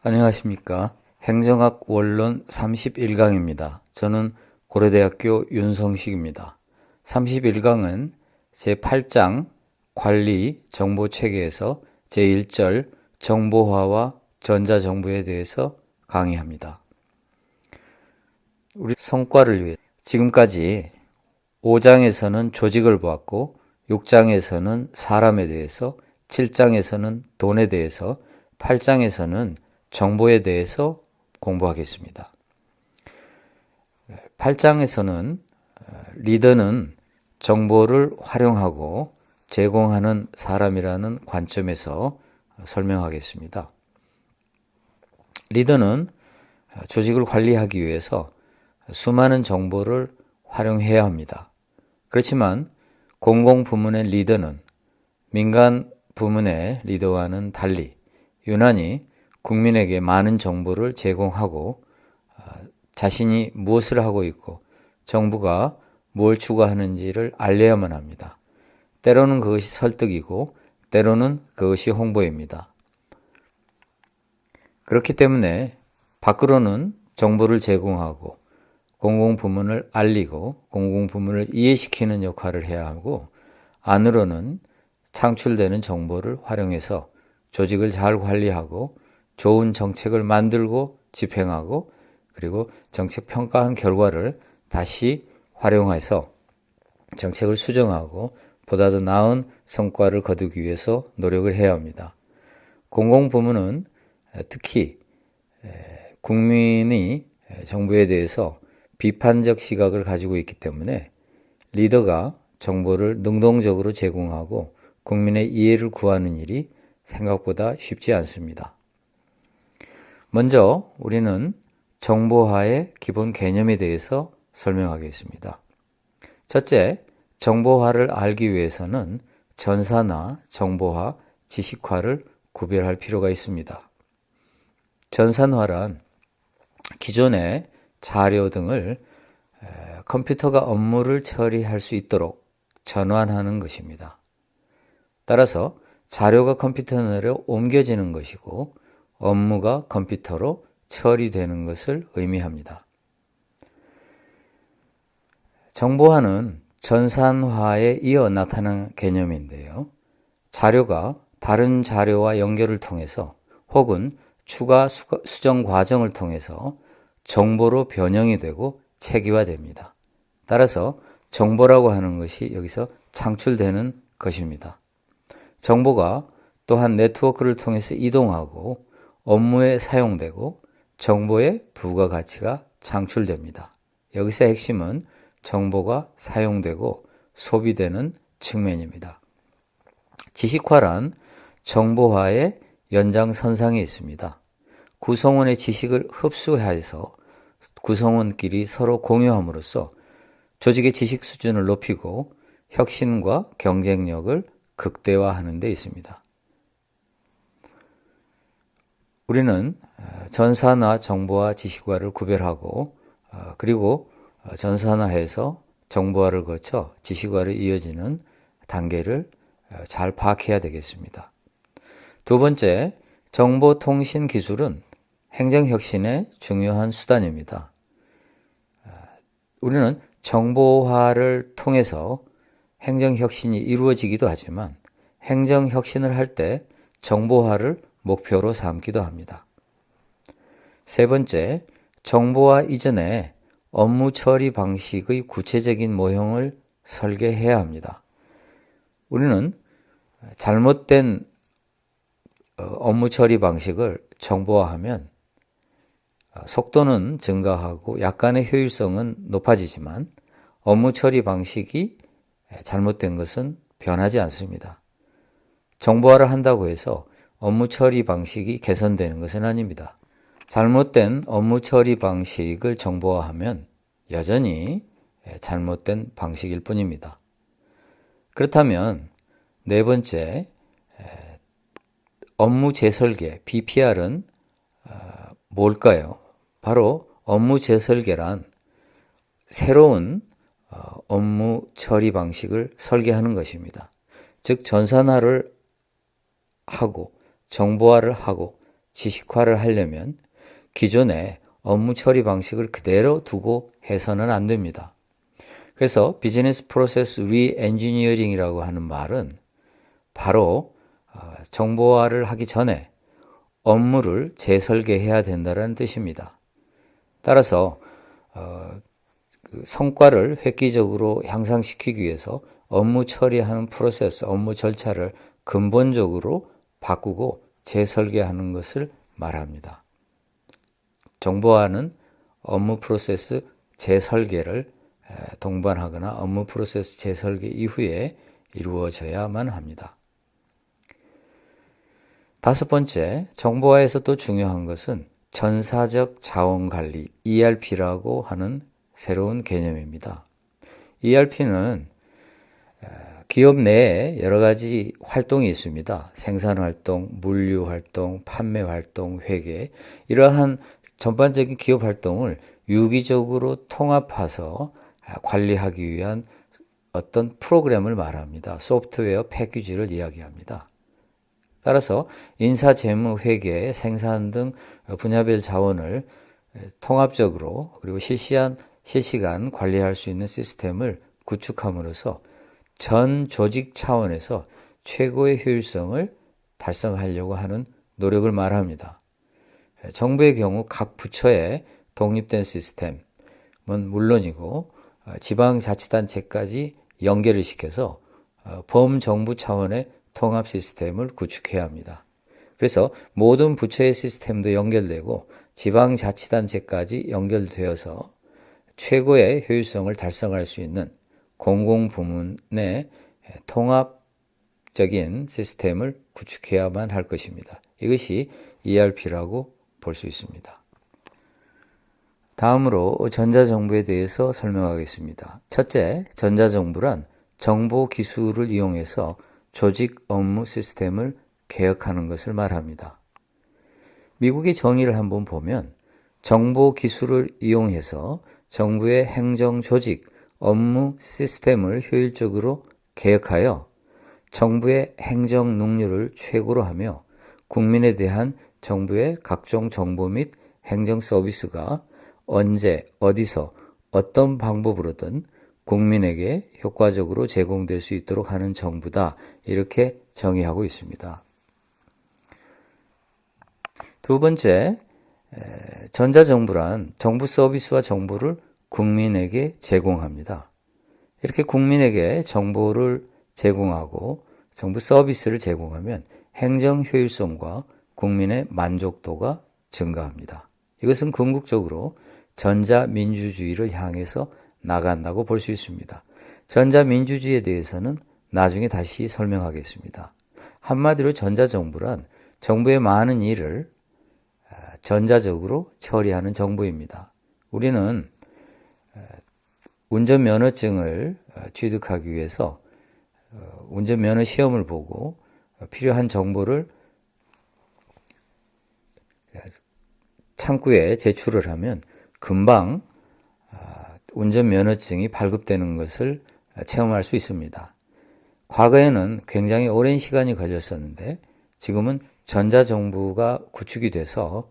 안녕하십니까. 행정학 원론 31강입니다. 저는 고려대학교 윤성식입니다. 31강은 제8장 관리 정보체계에서 제1절 정보화와 전자정보에 대해서 강의합니다. 우리 성과를 위해 지금까지 5장에서는 조직을 보았고 6장에서는 사람에 대해서, 7장에서는 돈에 대해서, 8장에서는 정보에 대해서 공부하겠습니다. 8장에서는 리더는 정보를 활용하고 제공하는 사람이라는 관점에서 설명하겠습니다. 리더는 조직을 관리하기 위해서 수많은 정보를 활용해야 합니다. 그렇지만 공공부문의 리더는 민간 부문의 리더와는 달리 유난히 국민에게 많은 정보를 제공하고 자신이 무엇을 하고 있고 정부가 뭘 추구하는지를 알려야만 합니다. 때로는 그것이 설득이고 때로는 그것이 홍보입니다. 그렇기 때문에 밖으로는 정보를 제공하고 공공부문을 알리고 공공부문을 이해시키는 역할을 해야 하고 안으로는 창출되는 정보를 활용해서 조직을 잘 관리하고 좋은 정책을 만들고 집행하고 그리고 정책 평가한 결과를 다시 활용해서 정책을 수정하고 보다 더 나은 성과를 거두기 위해서 노력을 해야 합니다. 공공부문은 특히 국민이 정부에 대해서 비판적 시각을 가지고 있기 때문에 리더가 정보를 능동적으로 제공하고 국민의 이해를 구하는 일이 생각보다 쉽지 않습니다. 먼저 우리는 정보화의 기본 개념에 대해서 설명하겠습니다. 첫째, 정보화를 알기 위해서는 전산화, 정보화, 지식화를 구별할 필요가 있습니다. 전산화란 기존의 자료 등을 컴퓨터가 업무를 처리할 수 있도록 전환하는 것입니다. 따라서 자료가 컴퓨터 내로 옮겨지는 것이고 업무가 컴퓨터로 처리되는 것을 의미합니다. 정보화는 전산화에 이어 나타난 개념인데요. 자료가 다른 자료와 연결을 통해서 혹은 추가 수정 과정을 통해서 정보로 변형이 되고 체계화됩니다. 따라서 정보라고 하는 것이 여기서 창출되는 것입니다. 정보가 또한 네트워크를 통해서 이동하고 업무에 사용되고 정보의 부가가치가 창출됩니다. 여기서 핵심은 정보가 사용되고 소비되는 측면입니다. 지식화란 정보화의 연장선상에 있습니다. 구성원의 지식을 흡수해서 구성원끼리 서로 공유함으로써 조직의 지식 수준을 높이고 혁신과 경쟁력을 극대화하는 데 있습니다. 우리는 전산화, 정보화, 지식화를 구별하고 그리고 전산화해서 정보화를 거쳐 지식화로 이어지는 단계를 잘 파악해야 되겠습니다. 두 번째, 정보통신 기술은 행정혁신의 중요한 수단입니다. 우리는 정보화를 통해서 행정혁신이 이루어지기도 하지만 행정혁신을 할 때 정보화를 목표로 삼기도 합니다. 세 번째, 정보화 이전에 업무 처리 방식의 구체적인 모형을 설계해야 합니다. 우리는 잘못된 업무 처리 방식을 정보화하면 속도는 증가하고 약간의 효율성은 높아지지만 업무 처리 방식이 잘못된 것은 변하지 않습니다. 정보화를 한다고 해서 업무 처리 방식이 개선되는 것은 아닙니다. 잘못된 업무 처리 방식을 정보화하면 여전히 잘못된 방식일 뿐입니다. 그렇다면 네 번째, 업무 재설계, BPR은 뭘까요? 바로 업무 재설계란 새로운 업무 처리 방식을 설계하는 것입니다. 즉 전산화를 하고 정보화를 하고 지식화를 하려면 기존의 업무 처리 방식을 그대로 두고 해서는 안 됩니다. 그래서 비즈니스 프로세스 리엔지니어링이라고 하는 말은 바로 정보화를 하기 전에 업무를 재설계해야 된다는 뜻입니다. 따라서 성과를 획기적으로 향상시키기 위해서 업무 처리하는 프로세스, 업무 절차를 근본적으로 바꾸고 재설계하는 것을 말합니다. 정보화는 업무 프로세스 재설계를 동반하거나 업무 프로세스 재설계 이후에 이루어져야만 합니다. 다섯 번째, 정보화에서 또 중요한 것은 전사적 자원관리, ERP라고 하는 새로운 개념입니다. ERP는 기업 내에 여러 가지 활동이 있습니다. 생산활동, 물류활동, 판매활동, 회계, 이러한 전반적인 기업 활동을 유기적으로 통합해서 관리하기 위한 어떤 프로그램을 말합니다. 소프트웨어 패키지를 이야기합니다. 따라서 인사, 재무, 회계, 생산 등 분야별 자원을 통합적으로 그리고 실시간 관리할 수 있는 시스템을 구축함으로써 전 조직 차원에서 최고의 효율성을 달성하려고 하는 노력을 말합니다. 정부의 경우 각 부처의 독립된 시스템은 물론이고 지방자치단체까지 연계를 시켜서 범정부 차원의 통합 시스템을 구축해야 합니다. 그래서 모든 부처의 시스템도 연결되고 지방자치단체까지 연결되어서 최고의 효율성을 달성할 수 있는 공공부문의 통합적인 시스템을 구축해야만 할 것입니다. 이것이 ERP라고 볼 수 있습니다. 다음으로 전자정부에 대해서 설명하겠습니다. 첫째, 전자정부란 정보 기술을 이용해서 조직 업무 시스템을 개혁하는 것을 말합니다. 미국의 정의를 한번 보면 정보 기술을 이용해서 정부의 행정 조직, 업무 시스템을 효율적으로 개혁하여 정부의 행정 능률을 최고로 하며 국민에 대한 정부의 각종 정보 및 행정 서비스가 언제, 어디서, 어떤 방법으로든 국민에게 효과적으로 제공될 수 있도록 하는 정부다. 이렇게 정의하고 있습니다. 두 번째, 전자정부란 정부 서비스와 정보를 국민에게 제공합니다. 이렇게 국민에게 정보를 제공하고 정부 서비스를 제공하면 행정 효율성과 국민의 만족도가 증가합니다. 이것은 궁극적으로 전자민주주의를 향해서 나간다고 볼 수 있습니다. 전자민주주의에 대해서는 나중에 다시 설명하겠습니다. 한마디로 전자정부란 정부의 많은 일을 전자적으로 처리하는 정부입니다. 우리는 운전면허증을 취득하기 위해서 운전면허 시험을 보고 필요한 정보를 창구에 제출을 하면 금방 운전면허증이 발급되는 것을 체험할 수 있습니다. 과거에는 굉장히 오랜 시간이 걸렸었는데 지금은 전자정부가 구축이 돼서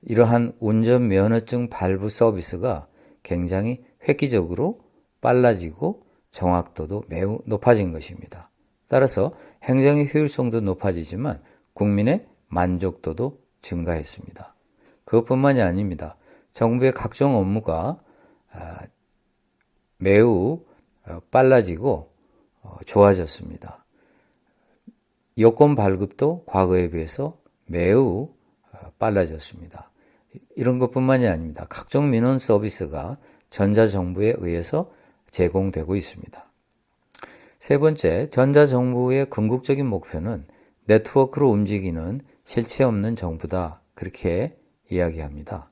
이러한 운전면허증 발부 서비스가 굉장히 획기적으로 빨라지고 정확도도 매우 높아진 것입니다. 따라서 행정의 효율성도 높아지지만 국민의 만족도도 증가했습니다. 그것뿐만이 아닙니다. 정부의 각종 업무가 매우 빨라지고 좋아졌습니다. 여권 발급도 과거에 비해서 매우 빨라졌습니다. 이런 것뿐만이 아닙니다. 각종 민원 서비스가 전자정부에 의해서 제공되고 있습니다. 세 번째, 전자정부의 궁극적인 목표는 네트워크로 움직이는 실체 없는 정부다. 그렇게 이야기합니다.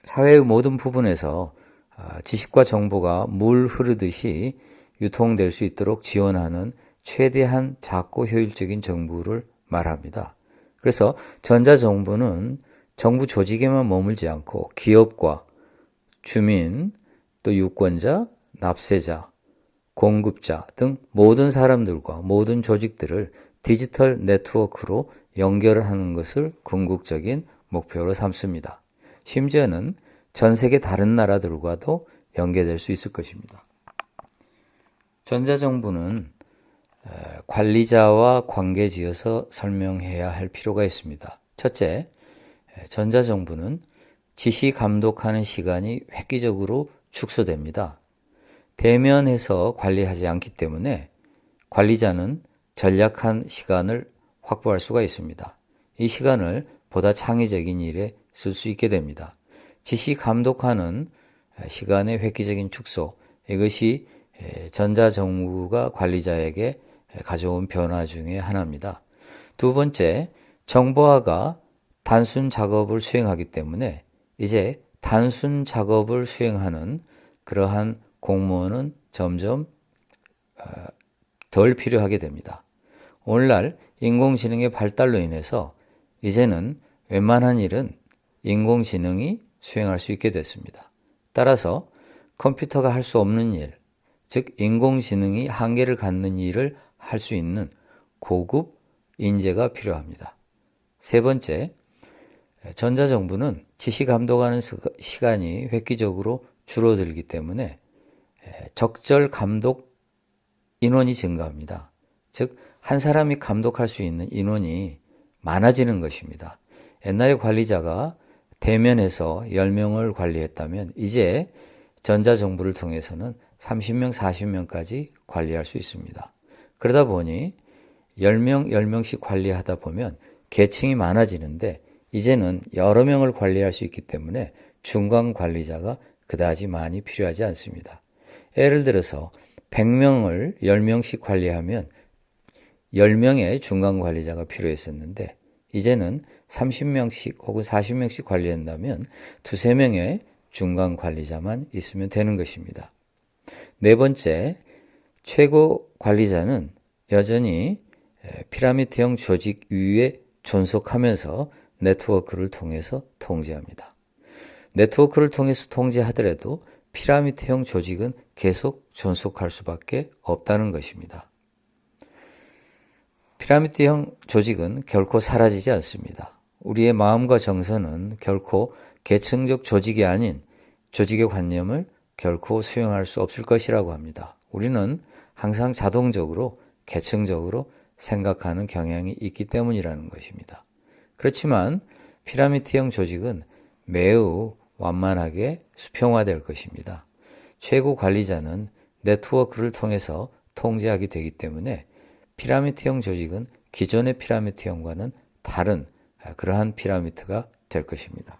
사회의 모든 부분에서 지식과 정보가 물 흐르듯이 유통될 수 있도록 지원하는 최대한 작고 효율적인 정부를 말합니다. 그래서 전자정부는 정부 조직에만 머물지 않고 기업과 주민, 또 유권자, 납세자, 공급자 등 모든 사람들과 모든 조직들을 디지털 네트워크로 연결하는 것을 궁극적인 목표로 삼습니다. 심지어는 전 세계 다른 나라들과도 연계될 수 있을 것입니다. 전자정부는 관리자와 관계지어서 설명해야 할 필요가 있습니다. 첫째, 전자정부는 지시 감독하는 시간이 획기적으로 축소됩니다. 대면해서 관리하지 않기 때문에 관리자는 전략한 시간을 확보할 수가 있습니다. 이 시간을 보다 창의적인 일에 쓸 수 있게 됩니다. 지시 감독하는 시간의 획기적인 축소, 이것이 전자정부가 관리자에게 가져온 변화 중에 하나입니다. 두 번째, 정보화가 단순 작업을 수행하기 때문에 이제 단순 작업을 수행하는 그러한 공무원은 점점 덜 필요하게 됩니다. 오늘날 인공지능의 발달로 인해서 이제는 웬만한 일은 인공지능이 수행할 수 있게 됐습니다. 따라서 컴퓨터가 할 수 없는 일, 즉 인공지능이 한계를 갖는 일을 할 수 있는 고급 인재가 필요합니다. 세 번째, 전자정부는 지시 감독하는 시간이 획기적으로 줄어들기 때문에 적절 감독 인원이 증가합니다. 즉, 한 사람이 감독할 수 있는 인원이 많아지는 것입니다. 옛날에 관리자가 대면해서 10명을 관리했다면 이제 전자정부를 통해서는 30명, 40명까지 관리할 수 있습니다. 그러다 보니 10명, 10명씩 관리하다 보면 계층이 많아지는데 이제는 여러 명을 관리할 수 있기 때문에 중간 관리자가 그다지 많이 필요하지 않습니다. 예를 들어서 100명을 10명씩 관리하면 10명의 중간 관리자가 필요했었는데 이제는 30명씩 혹은 40명씩 관리한다면 2~3명의 중간 관리자만 있으면 되는 것입니다. 네 번째, 최고 관리자는 여전히 피라미드형 조직 위에 존속하면서 네트워크를 통해서 통제합니다. 네트워크를 통해서 통제하더라도 피라미드형 조직은 계속 존속할 수밖에 없다는 것입니다. 피라미드형 조직은 결코 사라지지 않습니다. 우리의 마음과 정서는 결코 계층적 조직이 아닌 조직의 관념을 결코 수용할 수 없을 것이라고 합니다. 우리는 항상 자동적으로 계층적으로 생각하는 경향이 있기 때문이라는 것입니다. 그렇지만 피라미드형 조직은 매우 완만하게 수평화될 것입니다. 최고 관리자는 네트워크를 통해서 통제하게 되기 때문에 피라미드형 조직은 기존의 피라미드형과는 다른 그러한 피라미드가 될 것입니다.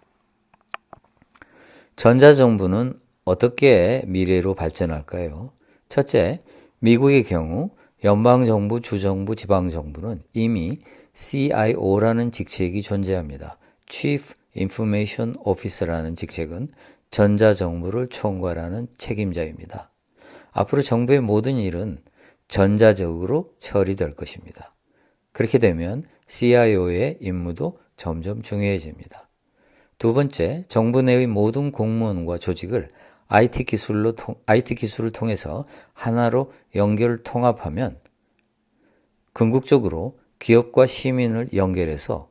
전자정부는 어떻게 미래로 발전할까요? 첫째, 미국의 경우 연방정부, 주정부, 지방정부는 이미 CIO라는 직책이 존재합니다. Chief Information Officer라는 직책은 전자정부를 총괄하는 책임자입니다. 앞으로 정부의 모든 일은 전자적으로 처리될 것입니다. 그렇게 되면 CIO의 임무도 점점 중요해집니다. 두 번째, 정부 내의 모든 공무원과 조직을 IT 기술을 통해서 하나로 연결 통합하면 궁극적으로 기업과 시민을 연결해서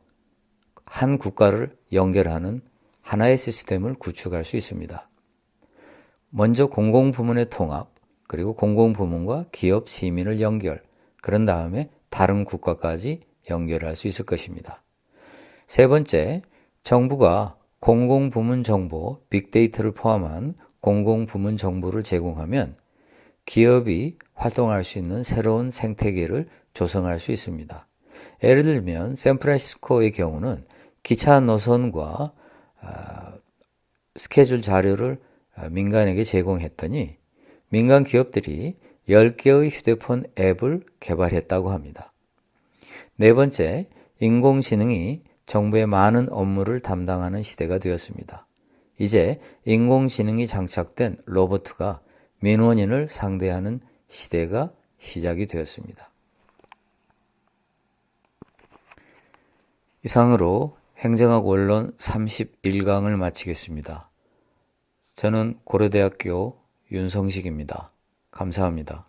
한 국가를 연결하는 하나의 시스템을 구축할 수 있습니다. 먼저 공공부문의 통합, 그리고 공공부문과 기업, 시민을 연결, 그런 다음에 다른 국가까지 연결할 수 있을 것입니다. 세 번째, 정부가 공공부문 정보, 빅데이터를 포함한 공공부문 정보를 제공하면 기업이 활동할 수 있는 새로운 생태계를 조성할 수 있습니다. 예를 들면 샌프란시스코의 경우는 기차 노선과 스케줄 자료를 민간에게 제공했더니 민간 기업들이 10개의 휴대폰 앱을 개발했다고 합니다. 네 번째, 인공지능이 정부의 많은 업무를 담당하는 시대가 되었습니다. 이제 인공지능이 장착된 로봇가 민원인을 상대하는 시대가 시작이 되었습니다. 이상으로 행정학 원론 31강을 마치겠습니다. 저는 고려대학교 윤성식입니다. 감사합니다.